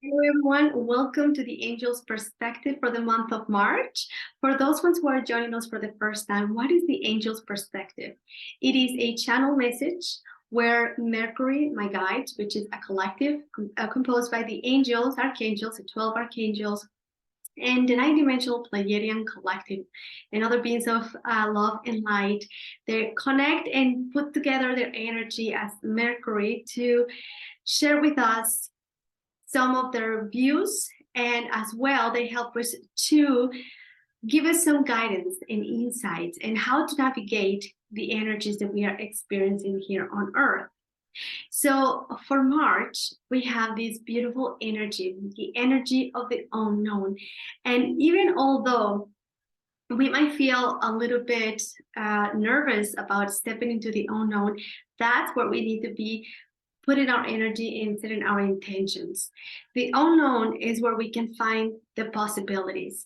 Hello, everyone. Welcome to the Angel's Perspective for the month of March. For those ones who are joining us for the first time, what is the Angel's Perspective? It is a channel message where Mercury, my guide, which is a collective composed by the angels, archangels, the 12 archangels, and the nine-dimensional Pleiadian collective and other beings of love and light, they connect and put together their energy as Mercury to share with us some of their views, and as well they help us to give us some guidance and insights and how to navigate the energies that we are experiencing here on earth. So for March, we have this beautiful energy, the energy of the unknown. And even although we might feel a little bit nervous about stepping into the unknown, that's where we need to be putting our energy in, setting our intentions. The unknown is where we can find the possibilities.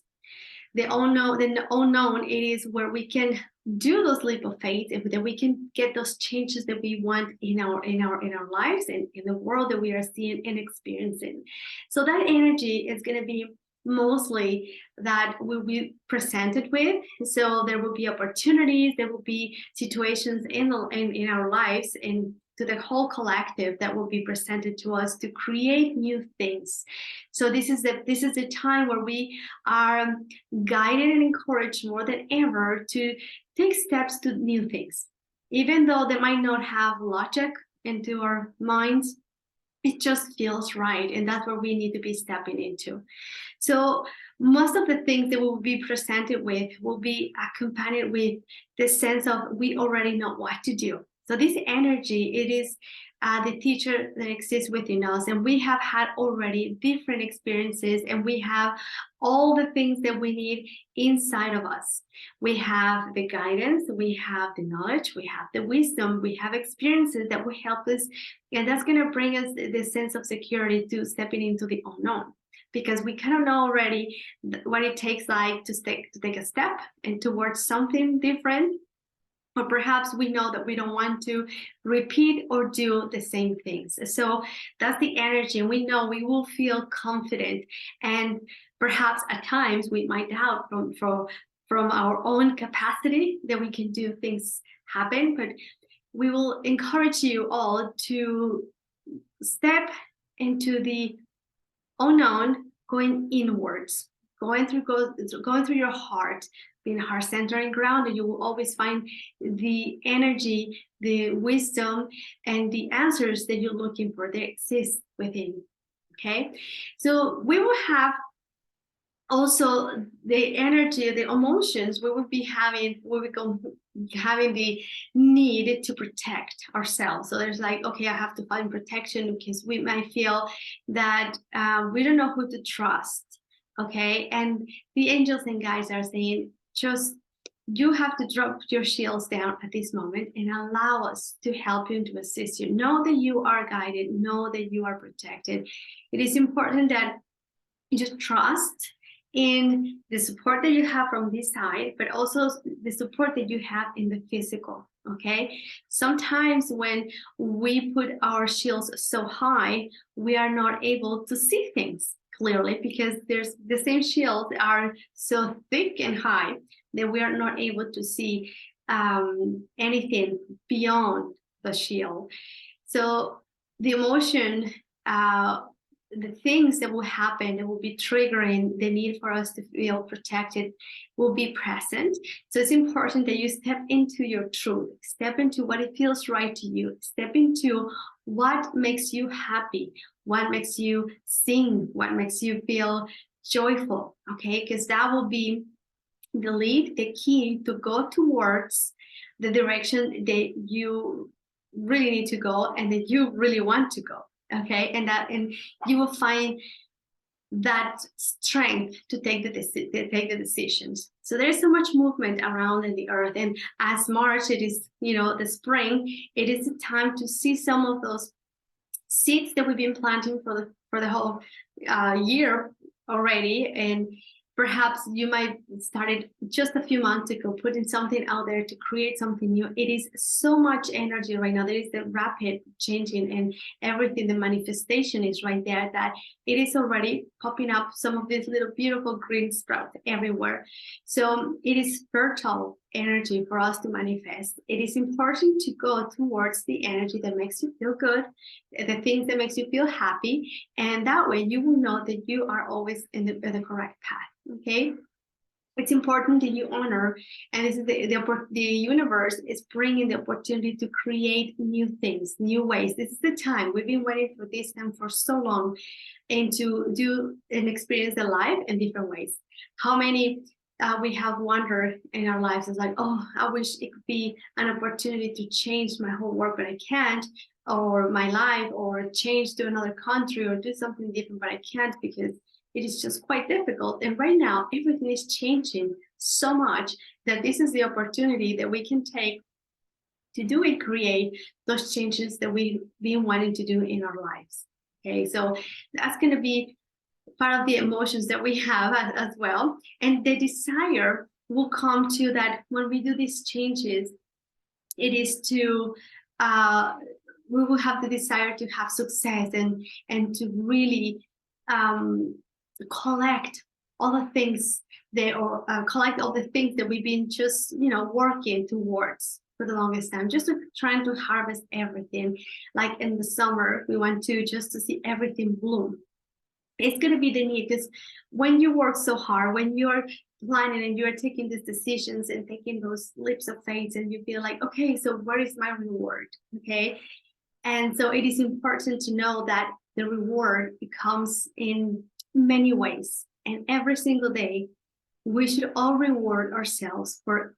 The unknown, it is where we can do those leap of faith, and that we can get those changes that we want in our lives and in the world that we are seeing and experiencing. So that energy is going to be mostly that we'll be presented with. So there will be opportunities, there will be situations in our lives and to the whole collective that will be presented to us to create new things. So this is the time where we are guided and encouraged more than ever to take steps to new things, even though they might not have logic into our minds. It just feels right, and that's where we need to be stepping into. So most of the things that we'll be presented with will be accompanied with the sense of we already know what to do. So this energy, it is the teacher that exists within us, and we have had already different experiences, and we have all the things that we need inside of us. We have the guidance, we have the knowledge, we have the wisdom, we have experiences that will help us, and that's going to bring us the sense of security to stepping into the unknown, because we kind of know already what it takes like to take a step and towards something different. Or perhaps we know that we don't want to repeat or do the same things. So that's the energy, and we know we will feel confident, and perhaps at times we might doubt from our own capacity that we can do things happen. But we will encourage you all to step into the unknown, going inwards, going through your heart, being heart centered and grounded. You will always find the energy, the wisdom, and the answers that you're looking for. They exist within. Okay, so we will have also the energy, the emotions. We will be having the need to protect ourselves. So there's like, okay, I have to find protection because we might feel that we don't know who to trust. Okay, and the angels and guides are saying, just you have to drop your shields down at this moment and allow us to help you and to assist you. Know that you are guided, know that you are protected. It is important that you just trust in the support that you have from this side, but also the support that you have in the physical. Okay, sometimes when we put our shields so high, we are not able to see things clearly, because there's the same shields are so thick and high that we are not able to see anything beyond the shield. So the emotion, the things that will happen, that will be triggering the need for us to feel protected, will be present. So it's important that you step into your truth, step into what it feels right to you, step into what makes you happy, what makes you sing, what makes you feel joyful. Okay, because that will be the lead, the key to go towards the direction that you really need to go and that you really want to go. Okay, and you will find that strength to take the decisions. So there's so much movement around in the earth, and as March, it is, the spring, it is the time to see some of those seeds that we've been planting for the whole year already, and Perhaps you might started just a few months ago, putting something out there to create something new. It is so much energy right now. There is the rapid changing and everything. The manifestation is right there, that it is already popping up some of these little beautiful green sprouts everywhere. So it is fertile energy for us to manifest. It is important to go towards the energy that makes you feel good, the things that makes you feel happy, and that way you will know that you are always in the correct path. Okay, it's important that you honor, and this is the universe is bringing the opportunity to create new things, new ways. This is the time. We've been waiting for this time for so long, and to do and experience the life in different ways. How many we have wondered in our lives is like, oh, I wish it could be an opportunity to change my whole world, but I can't, or my life, or change to another country, or do something different, but I can't because it is just quite difficult. And right now, everything is changing so much that this is the opportunity that we can take to do and create those changes that we've been wanting to do in our lives. Okay, so that's going to be part of the emotions that we have as well. And the desire will come to that when we do these changes, it is to, we will have the desire to have success and to really collect all the things collect all the things that we've been just working towards for the longest time, just trying to harvest everything. Like in the summer, we want to just to see everything bloom. It's going to be the need, because when you work so hard, when you're planning and you're taking these decisions and taking those leaps of faith, and you feel like, okay, so where is my reward? Okay, and so it is important to know that the reward comes in many ways, and every single day we should all reward ourselves for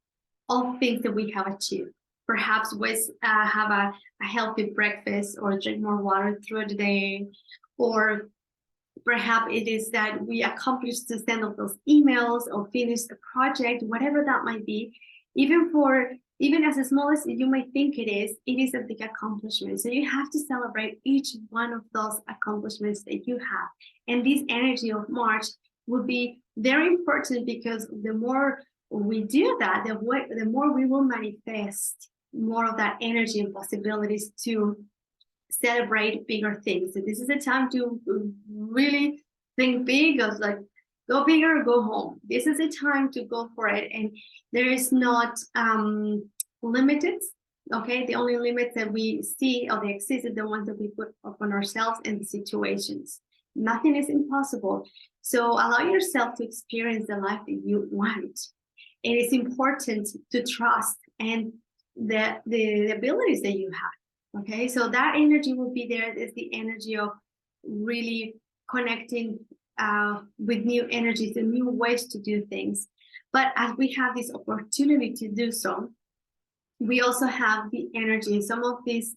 all things that we have achieved. Perhaps with have a healthy breakfast, or drink more water throughout the day, or perhaps it is that we accomplished to send off those emails or finish a project, whatever that might be. Even as small as you might think it is a big accomplishment. So you have to celebrate each one of those accomplishments that you have. And this energy of March will be very important, because the more we do that, the more we will manifest more of that energy and possibilities to celebrate bigger things. So this is a time to really think big, of like, go bigger, go home. This is a time to go for it. And there is not limited. Okay, the only limits that we see or they exist are the ones that we put upon ourselves and the situations. Nothing is impossible. So allow yourself to experience the life that you want. It is important to trust and the abilities that you have. Okay, so that energy will be there. Is the energy of really connecting with new energies and new ways to do things. But as we have this opportunity to do so, we also have the energy, some of these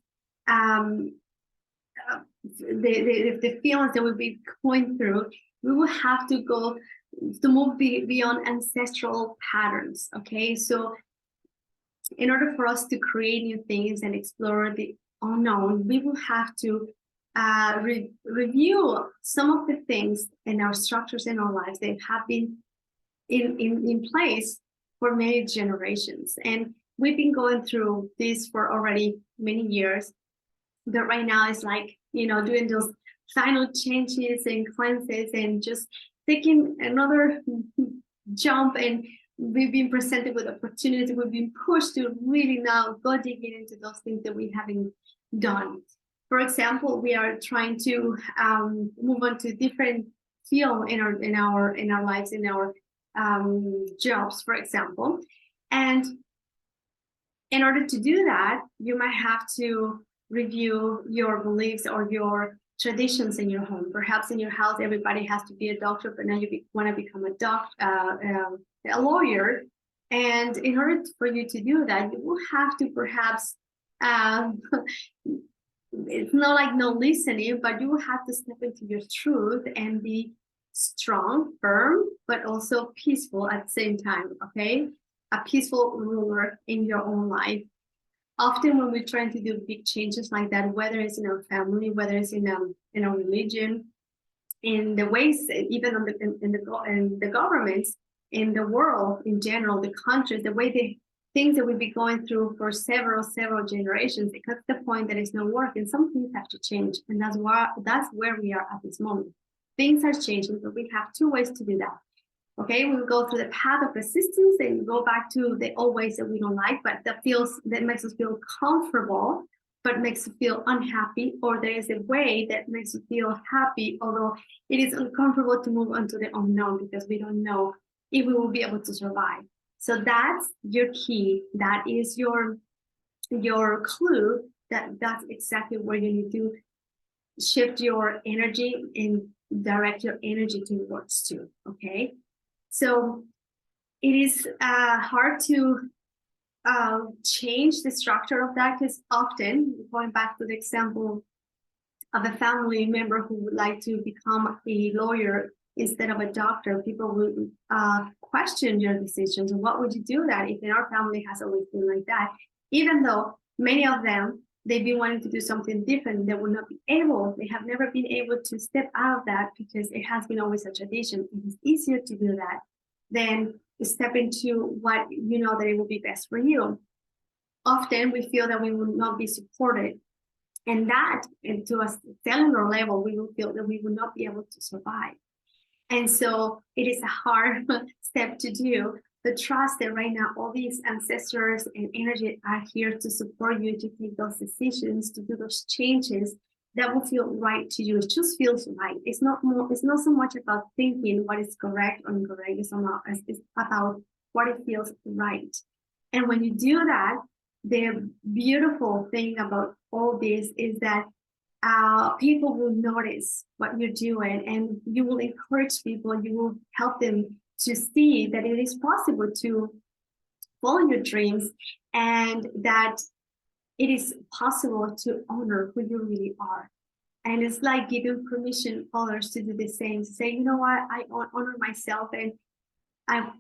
the feelings that we'll be going through. We will have to go to move beyond ancestral patterns. Okay, so in order for us to create new things and explore the unknown, we will have to review some of the things in our structures in our lives that have been in place for many generations. And we've been going through this for already many years. But right now it's like, doing those final changes and cleanses and just taking another jump. And we've been presented with opportunities. We've been pushed to really now go digging into those things that we haven't done. For example, we are trying to move on to different field in our lives, in our jobs, for example. And in order to do that, you might have to review your beliefs or your traditions in your home. Perhaps in your house, everybody has to be a doctor, but now you want to become a lawyer. And in order for you to do that, you will have to perhaps, it's not like no listening, but you will have to step into your truth and be strong, firm, but also peaceful at the same time, okay? A peaceful ruler in your own life. Often when we're trying to do big changes like that, whether it's in our family, whether it's in our religion, in the ways, even on in the governments, in the world in general, the countries, the way they things that we've been going through for several generations, it comes to the point that it's not working. Some things have to change, and that's where we are at this moment. Things are changing, but we have two ways to do that. Okay, we will go through the path of resistance and go back to the old ways that we don't like, but that makes us feel comfortable, but makes us feel unhappy, or there is a way that makes us feel happy, although it is uncomfortable to move on to the unknown because we don't know if we will be able to survive. So that's your key. That is your clue that's exactly where you need to shift your energy and direct your energy towards to. Okay, so it is hard to change the structure of that, because often, going back to the example of a family member who would like to become a lawyer instead of a doctor, people will question your decisions. And what would you do that if in our family has always been like that? Even though many of them, they've been wanting to do something different, they will not be able, they have never been able to step out of that because it has been always a tradition. It is easier to do that than step into what you know that it will be best for you. Often we feel that we will not be supported, and that, and to a cellular level, we will feel that we will not be able to survive. And so it is a hard step to do, but trust that right now all these ancestors and energy are here to support you to take those decisions, to do those changes that will feel right to you. It just feels right. It's not so much about thinking what is correct or incorrect. It's about what it feels right. And when you do that, the beautiful thing about all this is that people will notice what you're doing, and you will encourage people, you will help them to see that it is possible to follow your dreams, and that it is possible to honor who you really are. And it's like giving permission others to do the same, to say, you know what, I honor myself, and I'm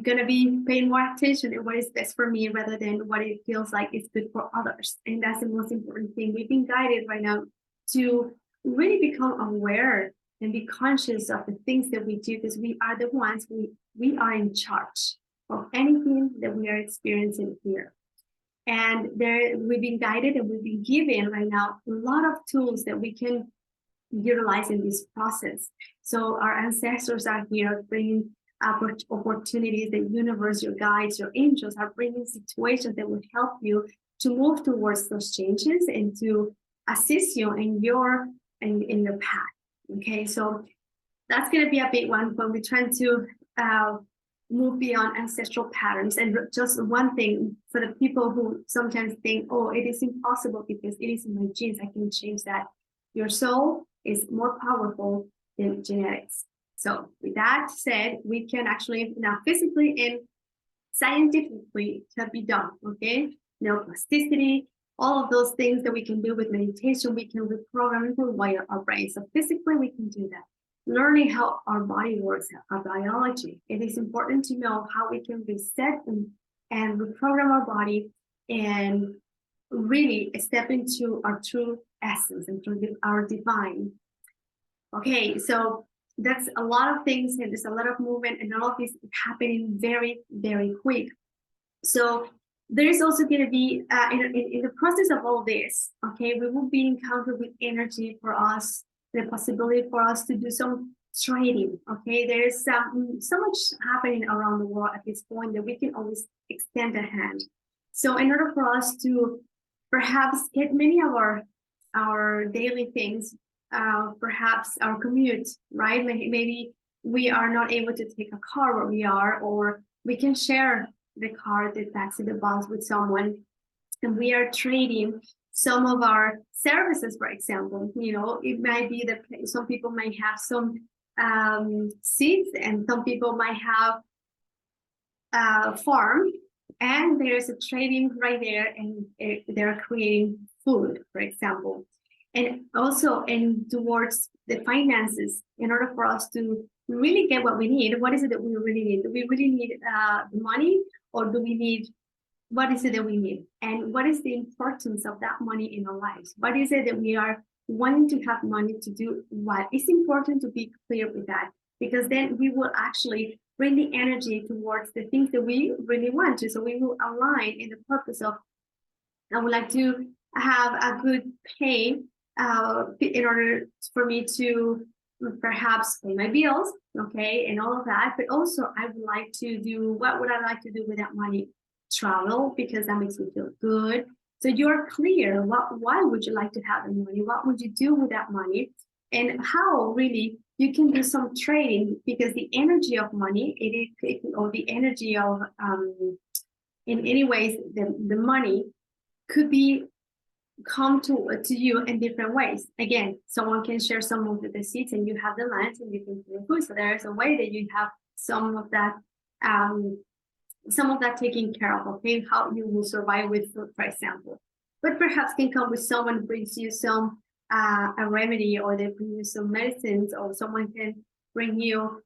gonna be paying more attention to what is best for me rather than what it feels like is good for others. And that's the most important thing. We've been guided right now to really become aware and be conscious of the things that we do, because we are the ones, we are in charge of anything that we are experiencing here. And we've been guided and we've been given right now a lot of tools that we can utilize in this process. So our ancestors are here bringing opportunities. The universe, your guides, your angels are bringing situations that will help you to move towards those changes and to assist you in your path. Okay, so that's going to be a big one when we're trying to move beyond ancestral patterns. And just one thing for the people who sometimes think, oh, it is impossible because it is in my genes, I can change that. Your soul is more powerful than genetics. So with that said, we can actually now physically and scientifically can be done, okay? Neuroplasticity, all of those things that we can do with meditation, we can reprogram and rewire our brain. So physically we can do that. Learning how our body works, our biology. It is important to know how we can reset and reprogram our body and really step into our true essence and our divine. Okay, so that's a lot of things, and there's a lot of movement, and all of this happening very, very quick. So there is also going to be, in the process of all this, okay, we will be encountered with energy for us, the possibility for us to do some trading, okay? There is so much happening around the world at this point that we can always extend a hand. So in order for us to perhaps get many of our daily things, perhaps our commute, right? Maybe we are not able to take a car where we are, or we can share the car, the taxi, the bus with someone, and we are trading some of our services. For example, it might be that some people might have some seeds, and some people might have a farm, and there's a trading right there, and they're creating food, for example. And also, towards the finances, in order for us to really get what we need, what is it that we really need? Do we really need the money, or do we need, what is it that we need? And what is the importance of that money in our lives? What is it that we are wanting to have money to do what. It's important to be clear with that, because then we will actually bring the energy towards the things that we really want to. So we will align in the purpose of, I would like to have a good pay in order for me to perhaps pay my bills, okay, and all of that. But also, I would like to do, what would I like to do with that money? Travel, because that makes me feel good. So you're clear. Why would you like to have the money? What would you do with that money? And how really you can do some trading, because the energy of money, or the energy of in any ways, the money could be come to you in different ways. Again, someone can share some of the seeds and you have the land and you can do food. So there's a way that you have some of that taken care of, okay, how you will survive with food, for example. But perhaps can come with someone brings you some a remedy, or they bring you some medicines, or someone can bring you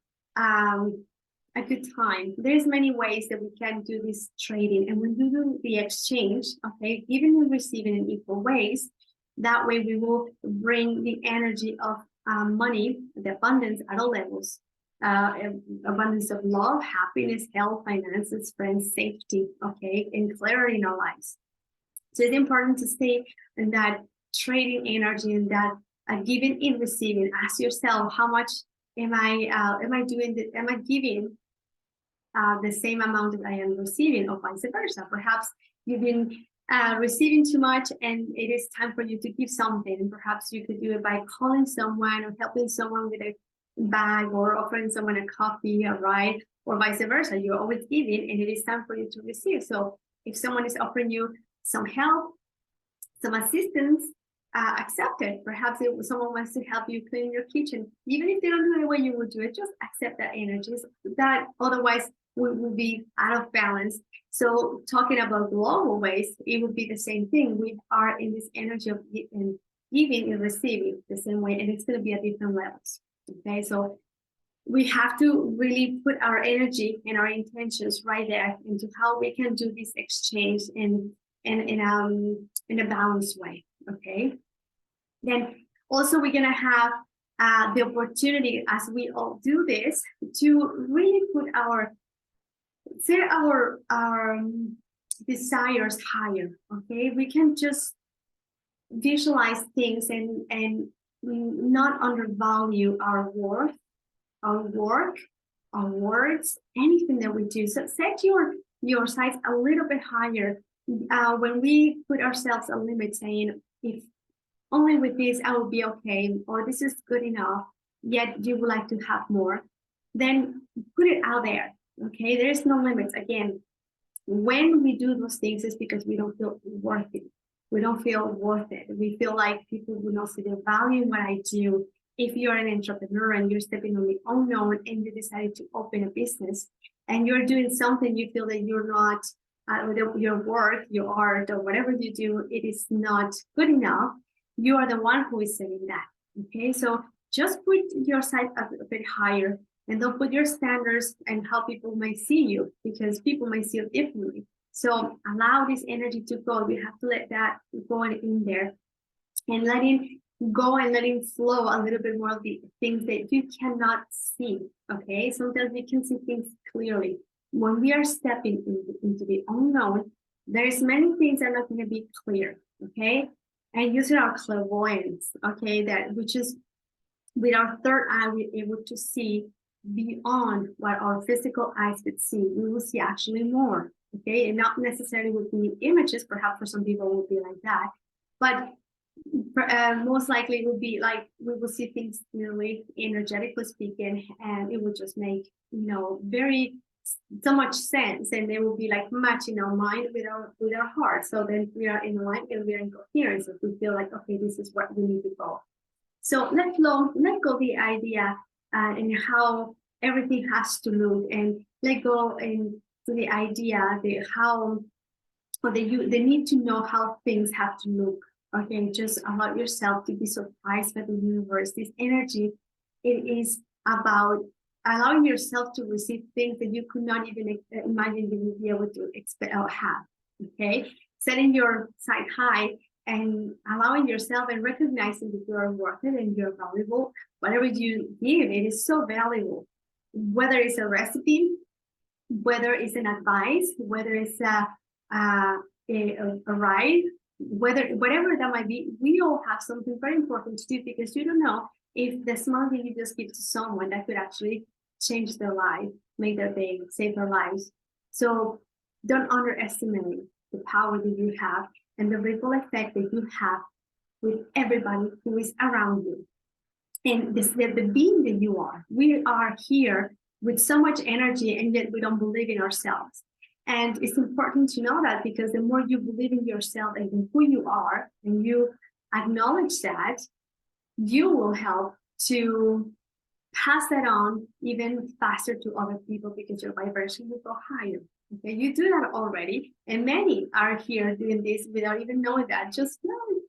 a good time. There's many ways that we can do this trading. And when you do the exchange, okay, giving and receiving in equal ways, that way we will bring the energy of money, the abundance at all levels, abundance of love, happiness, health, finances, friends, safety, okay, and clarity in our lives. So it's important to stay in that trading energy, and that giving and receiving. Ask yourself, how much am I doing? Am I giving the same amount that I am receiving, or vice versa? Perhaps you've been receiving too much and it is time for you to give something. And perhaps you could do it by calling someone, or helping someone with a bag, or offering someone a coffee, a ride, or vice versa. You're always giving and it is time for you to receive. So if someone is offering you some help, some assistance, accept it. Perhaps someone wants to help you clean your kitchen. Even if they don't do it the way you would do it, just accept that energy. That otherwise we will be out of balance. So talking about global ways, it would be the same thing. We are in this energy of giving and receiving the same way, and it's going to be at different levels. Okay, so we have to really put our energy and our intentions right there into how we can do this exchange in a balanced way. Okay, then also we're going to have the opportunity, as we all do this, to really put our desires higher. Okay, we can just visualize things and not undervalue our worth, our work, our words, anything that we do. So set your sights a little bit higher. When we put ourselves a limit, saying, if only with this I will be okay, or this is good enough, yet you would like to have more, then put it out there. Okay, there's no limits. Again, when we do those things, it's because we don't feel worth it. We don't feel worth it. We feel like people will not see the value in what I do. If you're an entrepreneur and you're stepping on the unknown and you decided to open a business and you're doing something, you feel that you're not, your work, your art, or whatever you do, it is not good enough. You are the one who is saying that. Okay, so just put your sight a bit higher, and don't put your standards and how people may see you, because people may see you differently. So allow this energy to go. You have to let that go in there, and letting go and letting flow a little bit more of the things that you cannot see. Okay, sometimes we can see things clearly. When we are stepping into the unknown, there's many things that are not going to be clear. Okay, and using our clairvoyance, okay, that which is with our third eye, we're able to see beyond what our physical eyes could see. We will see actually more. Okay, and not necessarily with the images. Perhaps for some people it would be like that, but most likely it would be like we will see things clearly, energetically speaking, and it would just make very so much sense, and they will be like matching our mind with our heart. So then we are in alignment and we are in coherence. If we feel like, okay, this is what we need to go. So let go the idea and how everything has to look, and let go into the idea the need to know how things have to look. Okay, just allow yourself to be surprised by the universe. This energy, it is about allowing yourself to receive things that you could not even imagine you would be able to expect or have. Okay, setting your sight high and allowing yourself and recognizing that you are worth it and you're valuable. Whatever you give, it is so valuable. Whether it's a recipe, whether it's an advice, whether it's a ride, whatever that might be, we all have something very important to do, because you don't know if the small thing you just give to someone that could actually change their life, make their day, save their lives. So don't underestimate the power that you have and the ripple effect that you have with everybody who is around you. And the being that you are, we are here with so much energy, and yet we don't believe in ourselves. And it's important to know that, because the more you believe in yourself and in who you are, and you acknowledge that, you will help to pass that on even faster to other people, because your vibration will go higher. Okay, you do that already, and many are here doing this without even knowing that, just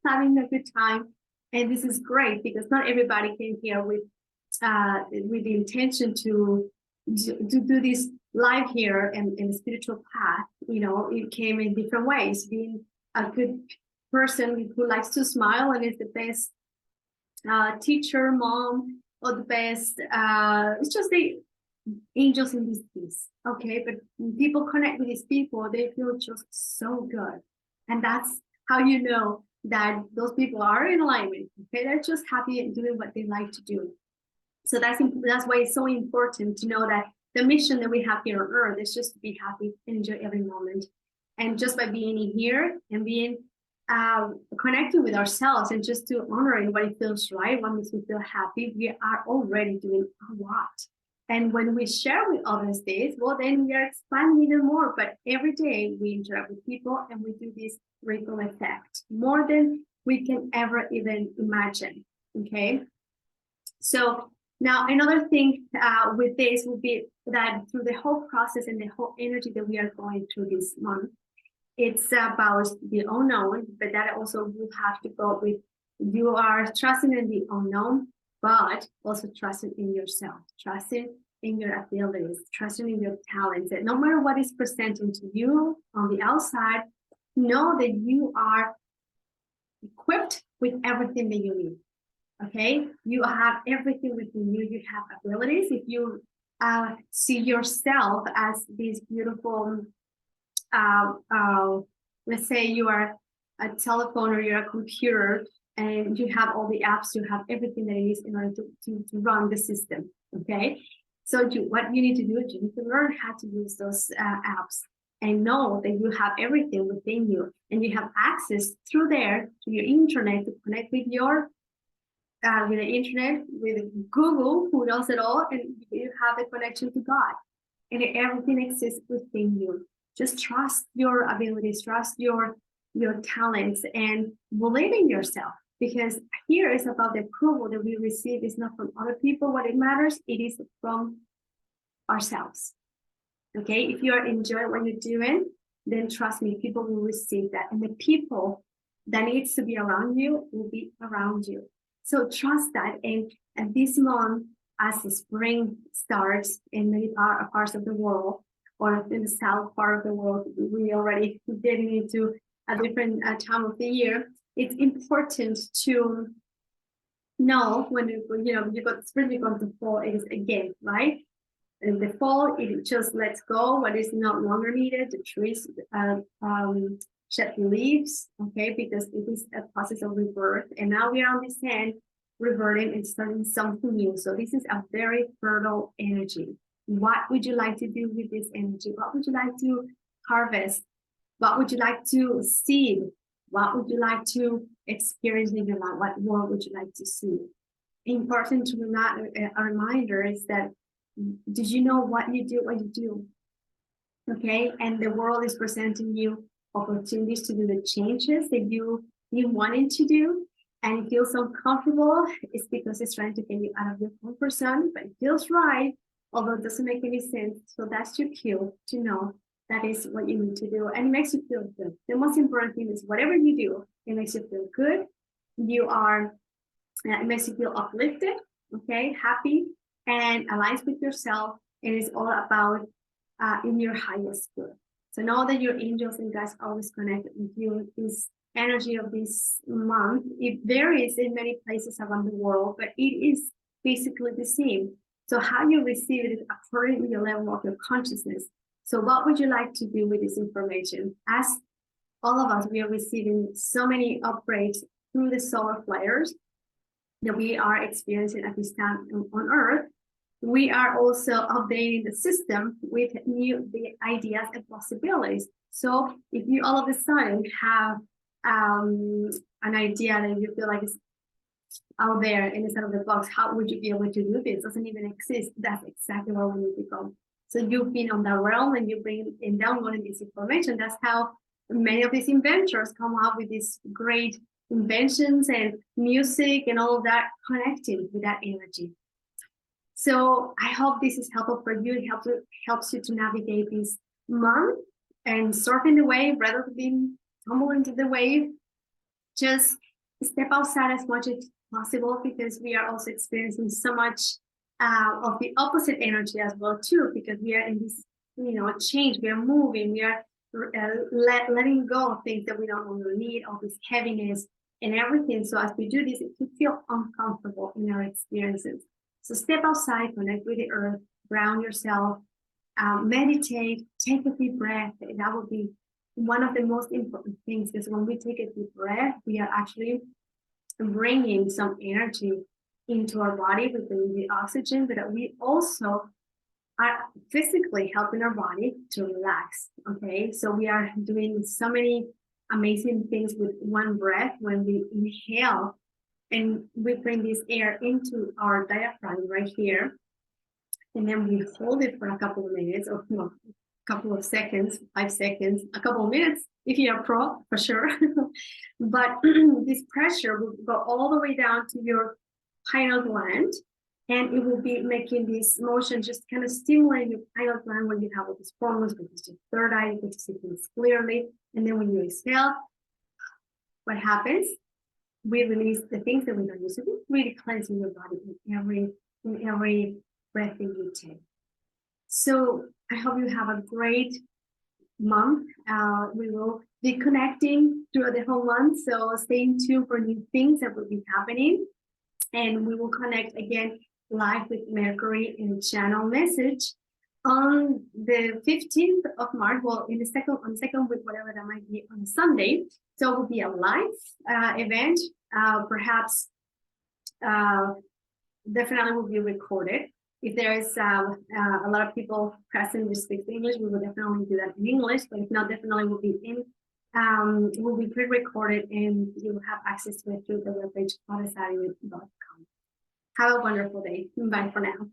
having a good time. And this is great, because not everybody came here with the intention to do this live here and in the spiritual path. You know, it came in different ways. Being a good person who likes to smile and is the best teacher, mom, or the best. It's just the angels in this piece. Okay, but when people connect with these people, they feel just so good, and that's how you know that those people are in alignment. Okay, they're just happy and doing what they like to do. So that's why it's so important to know that the mission that we have here on Earth is just to be happy and enjoy every moment. And just by being here and being connected with ourselves, and just to honoring what it feels right, what makes me feel happy, we are already doing a lot. And when we share with others this, well, then we are expanding even more. But every day we interact with people, and we do this ripple effect more than we can ever even imagine. Okay. So now another thing with this would be that through the whole process and the whole energy that we are going through this month, it's about the unknown, but that also will have to go with, you are trusting in the unknown, but also trusting in yourself, trusting in your abilities, trusting in your talents. And no matter what is presenting to you on the outside, know that you are equipped with everything that you need. Okay, you have everything within you. You have abilities. If you see yourself as this beautiful, let's say you are a telephone or you're a computer, and you have all the apps, you have everything that it is in order to run the system. Okay, so what you need to do is you need to learn how to use those apps, and know that you have everything within you, and you have access through there to your internet to connect with your with the internet, with Google, who knows it all, and you have the connection to God, and everything exists within you. Just trust your abilities, trust your talents, and believe in yourself, because here is about the approval that we receive. Is not from other people what it matters, it is from ourselves. Okay, if you are enjoying what you're doing, then trust me, people will receive that, and the people that needs to be around you will be around you. So trust that. And this month, as the spring starts in many parts of the world, or in the south part of the world, we already getting into a different time of the year. It's important to know when you got spring, you got the fall. It is again, right? In the fall, it just lets go what is no longer needed. The trees shed the leaves, okay, because it is a process of rebirth. And now we are on this end, reverting and starting something new. So this is a very fertile energy. What would you like to do with this energy? What would you like to harvest? What would you like to seed? What would you like to experience in your life? What more would you like to see? Important to a reminder is that, did you know what you do? Okay, and the world is presenting you opportunities to do the changes that you wanted to do, and it feels uncomfortable. It's because it's trying to get you out of your comfort zone, but it feels right, although it doesn't make any sense. So that's your cue to know that is what you need to do, and it makes you feel good. The most important thing is whatever you do, it makes you feel good. It makes you feel uplifted, okay, happy, and aligns with yourself, and it's all about in your highest good. So know that your angels and guides always connected with you. This energy of this month, it varies in many places around the world, but it is basically the same. So how you receive it is according to your level of your consciousness. So what would you like to do with this information? As all of us, we are receiving so many upgrades through the solar flares that we are experiencing at this time on Earth. We are also updating the system with new ideas and possibilities. So if you all of a sudden have an idea that you feel like is out there inside of the box, how would you be able to do this? It doesn't even exist. That's exactly where we need to go. So you've been on that realm and you bring in downloading this information. That's how many of these inventors come up with these great inventions and music and all of that connecting with that energy. So I hope this is helpful for you. It helps you to navigate this month and surfing the wave rather than being tumble into the wave. Just step outside as much as possible, because we are also experiencing so much of the opposite energy as well too, because we are in this change. We are moving, we are letting go of things that we don't really need, all this heaviness and everything. So as we do this, it can feel uncomfortable in our experiences. So step outside, connect with the earth, ground yourself, meditate, take a deep breath. That will be one of the most important things, because when we take a deep breath, we are actually bringing some energy into our body with the oxygen, but we also are physically helping our body to relax. Okay, so we are doing so many amazing things with one breath. When we inhale and we bring this air into our diaphragm right here, and then we hold it for a couple of minutes, or a couple of seconds, 5 seconds, a couple of minutes, if you're a pro, for sure. But this pressure will go all the way down to your pineal gland, and it will be making this motion, just kind of stimulating your pineal gland when you have all these problems, which is your third eye, you get to see things clearly. And then when you exhale, what happens? We release the things that we don't use to do, really cleansing your body in every breath that you take. So I hope you have a great month. We will be connecting throughout the whole month, so stay tuned for new things that will be happening. And we will connect again live with Mercury in channel message on the 15th of March. Well, on the second week, whatever that might be, on Sunday. So it will be a live event. Perhaps definitely will be recorded. If there is a lot of people present who speak English, we will definitely do that in English. But if not, definitely will be pre-recorded, and you will have access to it through the webpage, goddessaria.com. Have a wonderful day. Bye for now.